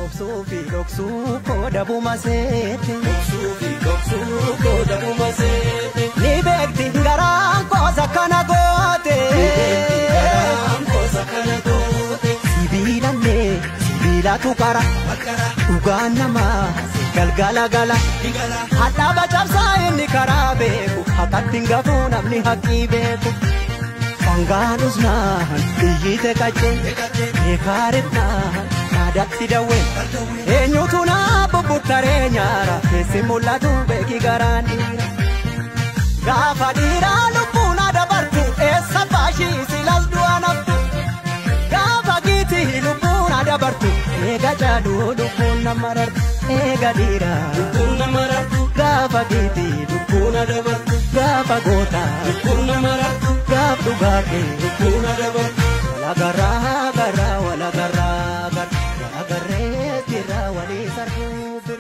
Obsuufi dhoksuu kooda bumaseete. Obsuufi dhoksuu kooda bumaseete. Ni beekti garaan koosa kana goote. Garaan koosa kana goote. Sibiilallee sibiilatu qara. Dhugaan namaa galgala gala. Hadhaaba cabsaa inni karaa beeku. Haqqatti hin gafuu namni haqqii beeku. Sangaanus naan iyyite qaccee. Eekaareedhaan. Datti dawe eenyutu na bubbuttaree nyaara keessi mul'atu beeki garaan dhiira gaafa dhiiraa lubbuun adabartu eessa baashii silas du'a naftu gaafa giitii lubbuun adabartu eega jaaduu lubbuun nama rartu eega dhiiraa lubbuun nama rartu gaafa giitii lubbuun adabartu gaafa gootaa lubbuun nama rartu gaaf dhugaatee lubbuun adabartu wala garraa garraa. Agarree tira wali sarfuu bir.